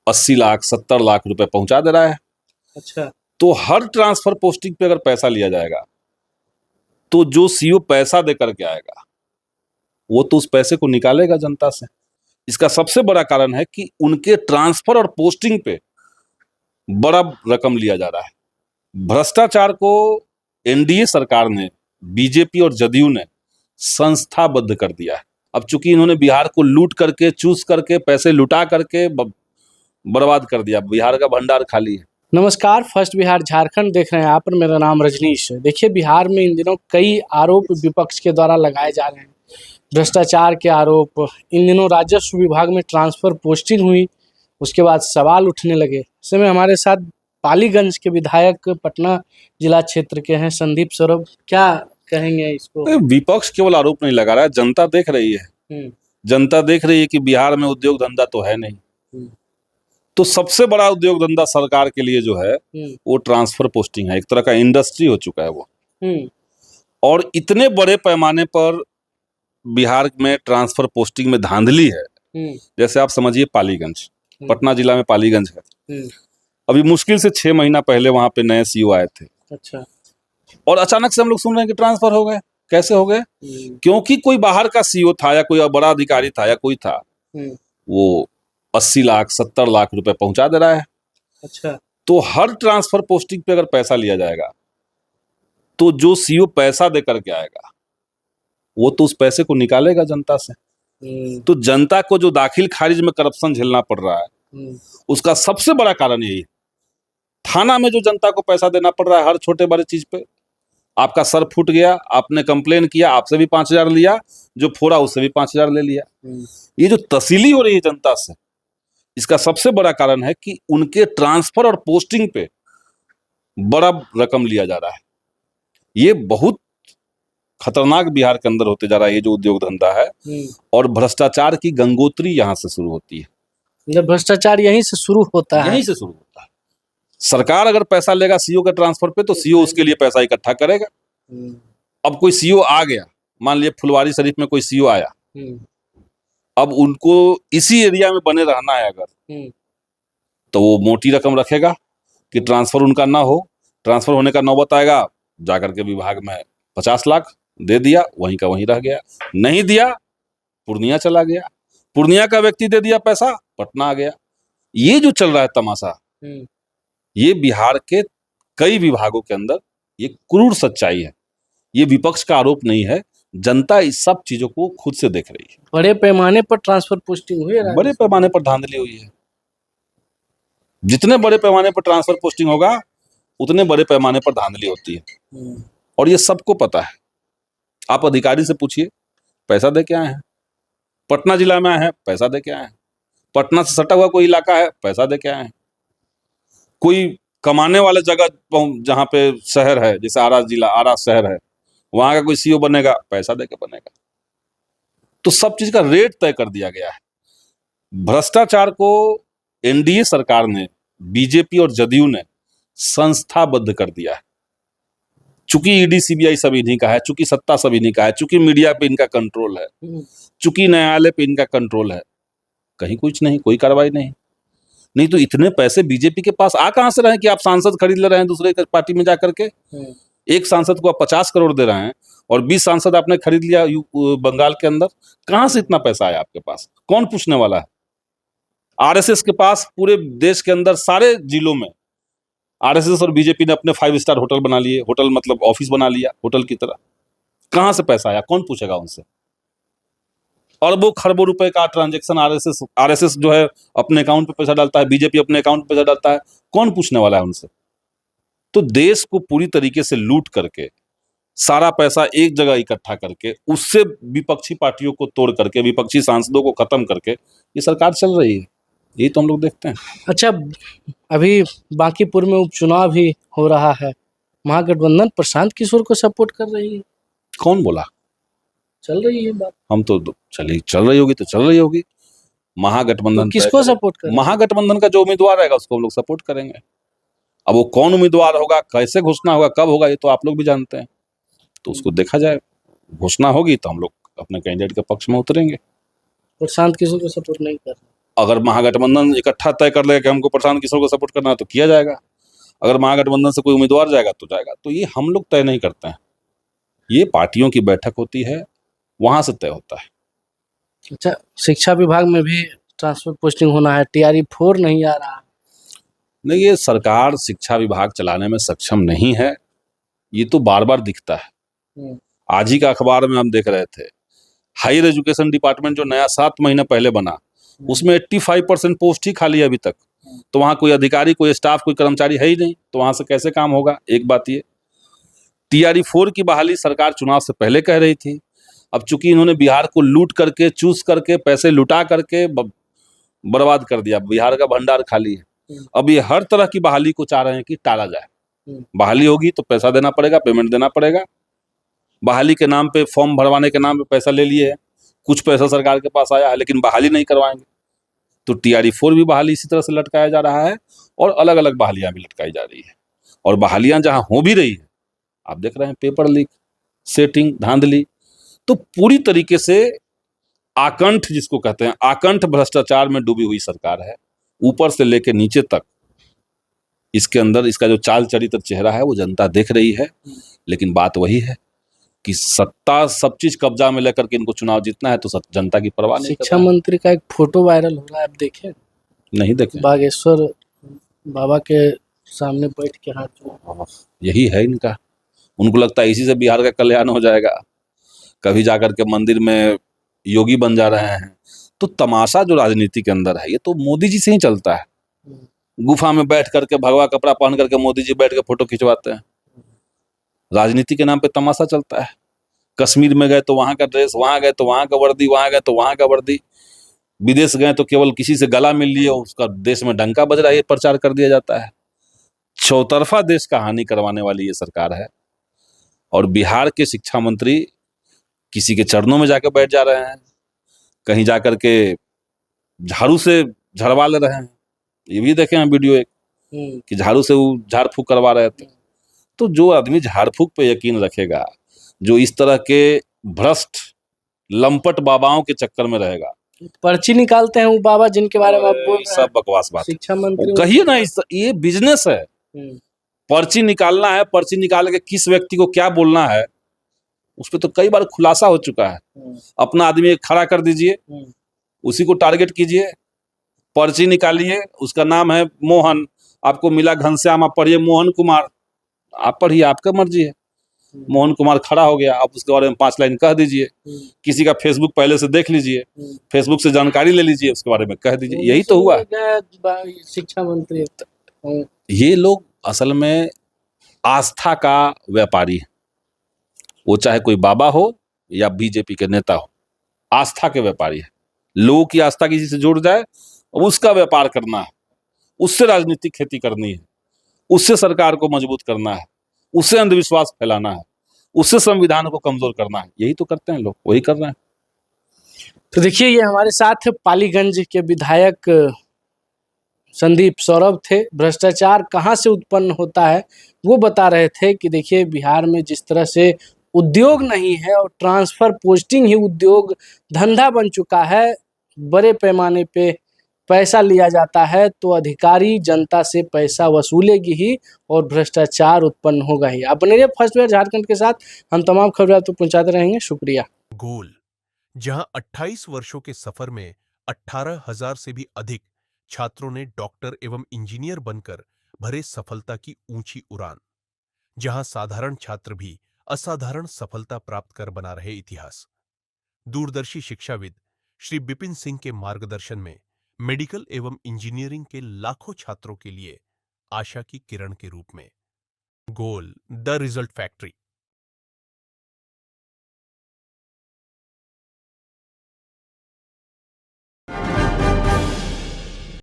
80 लाख 70 लाख रुपए पहुंचा दे रहा है। अच्छा। तो हर ट्रांसफर पोस्टिंग पे अगर पैसा लिया जाएगा तो जो सीईओ पैसा दे करके आएगा वो तो उस पैसे को निकालेगा जनता से। इसका सबसे बड़ा कारण है कि उनके ट्रांसफर और पोस्टिंग पे बड़ा रकम लिया जा रहा है। भ्रष्टाचार को एनडीए सरकार ने, बीजेपी और जदयू ने संस्थाबद्ध कर दिया है। अब चूंकि इन्होंने बिहार को लूट करके, चूस करके, पैसे लुटा करके बर्बाद कर दिया, बिहार का भंडार खाली है। नमस्कार, फर्स्ट बिहार झारखंड देख रहे हैं आप, और मेरा नाम रजनीश है। देखिए, बिहार में इन दिनों कई आरोप विपक्ष के द्वारा लगाए जा रहे हैं। भ्रष्टाचार के आरोप, इन दिनों राजस्व विभाग में ट्रांसफर पोस्टिंग हुई, उसके बाद सवाल उठने लगे। ऐसे में हमारे साथ पालीगंज के विधायक, पटना जिला क्षेत्र के हैं, संदीप सौरभ। क्या कहेंगे इसको? विपक्ष केवल आरोप नहीं लगा रहा है, जनता देख रही है। जनता देख रही है कि बिहार में उद्योग धंधा तो है नहीं। तो सबसे बड़ा उद्योग धंधा सरकार के लिए जो है वो ट्रांसफर पोस्टिंग है। एक तरह का इंडस्ट्री हो चुका है वो। और इतने बड़े पैमाने पर बिहार में ट्रांसफर पोस्टिंग में धांधली है। जैसे आप समझिए पालीगंज, पटना जिला में पालीगंज है। अभी मुश्किल से 6 महीना पहले वहां पे नए सीईओ आए थे। अच्छा। और अचानक से हम लोग सुन रहे हैं कि ट्रांसफर हो गए। कैसे हो गए? क्योंकि कोई बाहर का सीईओ था या कोई बड़ा अधिकारी था या कोई था, वो 80 लाख 70 लाख रुपए पहुंचा दे रहा है। अच्छा। तो हर ट्रांसफर पोस्टिंग पे अगर पैसा लिया जाएगा तो जो सीईओ पैसा दे करके आएगा वो तो उस पैसे को निकालेगा जनता से। तो जनता को जो दाखिल खारिज में करप्शन झेलना पड़ रहा है उसका सबसे बड़ा कारण यही है। थाना में जो जनता को पैसा देना पड़ रहा है हर छोटे बड़े चीज पे। आपका सर फूट गया, आपने कंप्लेन किया, आपसे भी 5,000 लिया, जो फोड़ा उससे भी 5,000 ले लिया। ये जो तसीली हो रही है जनता से, इसका सबसे बड़ा कारण है कि उनके ट्रांसफर और पोस्टिंग पे बड़ा रकम लिया जा रहा है। ये बहुत खतरनाक बिहार के अंदर होते जा रहा है ये जो उद्योग धंधा है। और भ्रष्टाचार की गंगोत्री यहाँ से शुरू होती है। भ्रष्टाचार यहीं से शुरू होता है। यहीं से शुरू होता है। सरकार अगर पैसा लेगा सीईओ के ट्रांसफर पे तो सीईओ उसके लिए पैसा इकट्ठा करेगा। अब कोई सीईओ आ गया, मान लिया फुलवारी शरीफ में कोई सीईओ आया, अब उनको इसी एरिया में बने रहना है अगर, तो वो मोटी रकम रखेगा कि ट्रांसफर उनका ना हो। ट्रांसफर होने का नौबत आएगा, जाकर के विभाग में 50 लाख दे दिया, वहीं का वहीं रह गया। नहीं दिया, पूर्णिया चला गया। पूर्णिया का व्यक्ति दे दिया पैसा, पटना आ गया। ये जो चल रहा है तमाशा, ये बिहार के कई विभागों के अंदर ये क्रूर सच्चाई है। ये विपक्ष का आरोप नहीं है, जनता इस सब चीजों को खुद से देख रही है। बड़े पैमाने पर ट्रांसफर पोस्टिंग हुई है, बड़े पैमाने पर धांधली हुई है। जितने बड़े पैमाने पर ट्रांसफर पोस्टिंग होगा उतने बड़े पैमाने पर धांधली होती है। और ये सबको पता है। आप अधिकारी से पूछिए, पैसा दे के आए हैं। पटना जिला में आए हैं, पैसा दे के आए हैं। पटना से सटा हुआ कोई इलाका है, पैसा दे के आए हैं। कोई कमाने वाले जगह जहां पे शहर है, जैसे आरा जिला, आरा शहर है, वहां का कोई सीईओ बनेगा, पैसा दे के बनेगा। तो सब चीज का रेट तय कर दिया गया है। भ्रष्टाचार को एनडीए सरकार ने, बीजेपी और जदयू ने संस्थाबद्ध कर दिया है। चूंकि ईडी सीबीआई सब इन्हीं का है, चूंकि सत्ता सब इन्हीं का है, चूंकि मीडिया पे इनका कंट्रोल है, चूंकि न्यायालय पे इनका कंट्रोल है, कहीं कुछ नहीं, कोई कार्रवाई नहीं तो इतने पैसे बीजेपी के पास आ कहां से रहे कि आप सांसद खरीद ले रहे हैं दूसरे पार्टी में जाकर के। एक सांसद को आप 50 करोड़ दे रहे हैं और 20 सांसद आपने खरीद लिया बंगाल के अंदर। कहां से इतना पैसा आया आपके पास? कौन पूछने वाला है? आरएसएस के पास पूरे देश के अंदर सारे जिलों में आरएसएस और बीजेपी ने अपने 5 स्टार होटल बना लिए। होटल मतलब ऑफिस बना लिया होटल की तरह। कहां से पैसा आया? कौन पूछेगा उनसे? अरबों खरबों रुपए का ट्रांजैक्शन आरएसएस जो है अपने अकाउंट पे पैसा डालता है, बीजेपी अपने अकाउंट पे पैसा डालता है। कौन पूछने वाला है उनसे? तो देश को पूरी तरीके से लूट करके, सारा पैसा एक जगह इकट्ठा करके, उससे विपक्षी पार्टियों को तोड़ करके, विपक्षी सांसदों को खत्म करके ये सरकार चल रही है। यही तो हम लोग देखते हैं। अच्छा, अभी बांकीपुर में उपचुनाव भी हो रहा है। महागठबंधन प्रशांत किशोर को सपोर्ट कर रही है। कौन बोला? चल रही है बात। हम तो चल रही होगी तो चल रही होगी। महागठबंधन तो किसको सपोर्ट करें? महागठबंधन का जो उम्मीदवार रहेगा उसको हम लोग सपोर्ट करेंगे। अब वो कौन उम्मीदवार होगा, कैसे घोषणा होगा, कब होगा, ये तो आप लोग भी जानते हैं। तो उसको देखा जाए, घोषणा होगी तो हम लोग अपने कैंडिडेट के पक्ष में उतरेंगे। प्रशांत किशोर को सपोर्ट नहीं कर अगर महागठबंधन इकट्ठा तय कर लेगा कि हमको प्रशांत किशोर को सपोर्ट करना है तो किया जाएगा, अगर महागठबंधन से कोई उम्मीदवार जाएगा तो जाएगा। तो ये हम लोग तय नहीं करते हैं, ये पार्टियों की बैठक होती है, वहां से तय होता है। अच्छा, शिक्षा विभाग में भी ट्रांसफर पोस्टिंग होना है, टीआरई 4 नहीं आ रहा। नहीं, ये सरकार शिक्षा विभाग चलाने में सक्षम नहीं है, ये तो बार बार दिखता है। आज ही का अखबार में हम देख रहे थे, हायर एजुकेशन डिपार्टमेंट जो नया 7 महीने पहले बना, उसमें 85% पोस्ट ही खाली है अभी तक। तो वहाँ कोई अधिकारी, कोई स्टाफ, कोई कर्मचारी है ही नहीं, तो वहाँ से कैसे काम होगा? एक बात ये। टीआरई 4 की बहाली सरकार चुनाव से पहले कह रही थी, अब चूंकि इन्होंने बिहार को लूट करके, चूस करके, पैसे लुटा करके बर्बाद कर दिया, बिहार का भंडार खाली है, अब ये हर तरह की बहाली को चाह रहे हैं कि टाला जाए। बहाली होगी तो पैसा देना पड़ेगा, पेमेंट देना पड़ेगा। बहाली के नाम पे, फॉर्म भरवाने के नाम पे पैसा ले लिए है, कुछ पैसा सरकार के पास आया है, लेकिन बहाली नहीं करवाएंगे। तो टीआरई 4 भी बहाली इसी तरह से लटकाया जा रहा है, और अलग अलग बहालियां भी लटकाई जा रही है। और बहालियां जहां हो भी रही है, आप देख रहे हैं पेपर लीक, सेटिंग, धांधली, तो पूरी तरीके से आकंठ, जिसको कहते हैं आकंठ भ्रष्टाचार में डूबी हुई सरकार है, ऊपर से लेकर नीचे तक। इसके अंदर इसका जो चाल चरित्र चेहरा है वो जनता देख रही है, लेकिन बात वही है कि सत्ता सब चीज कब्जा में लेकर के इनको चुनाव जीतना है, तो जनता की परवाह नहीं। शिक्षा मंत्री का एक फोटो वायरल हो रहा है, आप देखे? नहीं देखे? बागेश्वर बाबा के सामने बैठ के हाथ जोड़, यही है इनका, उनको लगता है इसी से बिहार का कल्याण हो जाएगा, कभी जाकर के मंदिर में योगी बन जा रहे हैं। तो तमाशा जो राजनीति के अंदर है, ये तो मोदी जी से ही चलता है। गुफा में बैठ करके, भगवा कपड़ा पहन करके मोदी जी बैठ के फोटो खिंचवाते हैं। राजनीति के नाम पे तमाशा चलता है। कश्मीर में गए तो वहां का ड्रेस, वहां गए तो वहां का वर्दी, वहां गए तो वहां का वर्दी, विदेश गए तो केवल किसी से गला मिल लिए, उसका देश में डंका बज रहा है, ये प्रचार कर दिया जाता है। चौतरफा देश का हानि करवाने वाली ये सरकार है। और बिहार के शिक्षा मंत्री किसी के चरणों में जाकर बैठ जा रहे हैं, कहीं जाकर के झाड़ू से झड़वा ले रहे हैं। ये भी देखे हैं वीडियो एक, कि झाड़ू से वो झाड़ फूक करवा रहे थे। तो जो आदमी झाड़ फूक पे यकीन रखेगा, जो इस तरह के भ्रष्ट लंपट बाबाओं के चक्कर में रहेगा, पर्ची निकालते हैं वो बाबा जिनके बारे में आप बोल रहे हैं, सब बकवास बात। शिक्षा मंत्री कहिए ना, ये बिजनेस है। पर्ची निकालना है, पर्ची निकाल के किस व्यक्ति को क्या बोलना है, उस पर तो कई बार खुलासा हो चुका है। अपना आदमी खड़ा कर दीजिए, उसी को टारगेट कीजिए, पर्ची निकालिए, उसका नाम है मोहन, आपको मिला घनश्याम, आप पढ़िए मोहन कुमार, आप पढ़िए, आपका मर्जी है। मोहन कुमार खड़ा हो गया, आप उसके बारे में 5 लाइन कह दीजिए। किसी का फेसबुक पहले से देख लीजिए, फेसबुक से जानकारी ले लीजिए, उसके बारे में कह दीजिए। यही तो हुआ शिक्षा मंत्री। ये लोग असल में आस्था का व्यापारी है, वो चाहे कोई बाबा हो या बीजेपी के नेता हो, आस्था के व्यापारी है। लोगों की आस्था किसी से जुड़ जाए, उसका व्यापार करना है, उससे राजनीतिक खेती करनी है, उससे सरकार को मजबूत करना है, उससे अंधविश्वास फैलाना है, उससे संविधान को कमजोर करना है। यही तो करते हैं लोग, वही कर रहे हैं। तो देखिए, ये हमारे साथ पालीगंज के विधायक संदीप सौरभ थे। भ्रष्टाचार कहाँ से उत्पन्न होता है वो बता रहे थे कि देखिए, बिहार में जिस तरह से उद्योग नहीं है और ट्रांसफर पोस्टिंग ही उद्योग धंधा बन चुका है, बड़े पैमाने पे पैसा लिया जाता है, तो अधिकारी जनता से पैसा वसूलेगी ही और भ्रष्टाचार उत्पन्न होगा ही। आप बने रहिए फर्स्ट वेव झारखंड के साथ, हम तमाम खबरें आपको पहुंचाते रहेंगे। शुक्रिया। गोल, जहां 28 वर्षों के सफर में 18,000 से भी अधिक छात्रों ने डॉक्टर एवं इंजीनियर बनकर भरे सफलता की ऊंची उड़ान, जहां साधारण छात्र भी असाधारण सफलता प्राप्त कर बना रहे इतिहास। दूरदर्शी शिक्षाविद श्री बिपिन सिंह के मार्गदर्शन में मेडिकल एवं इंजीनियरिंग के लाखों छात्रों के लिए आशा की किरण के रूप में। गोल, द रिजल्ट फैक्ट्री।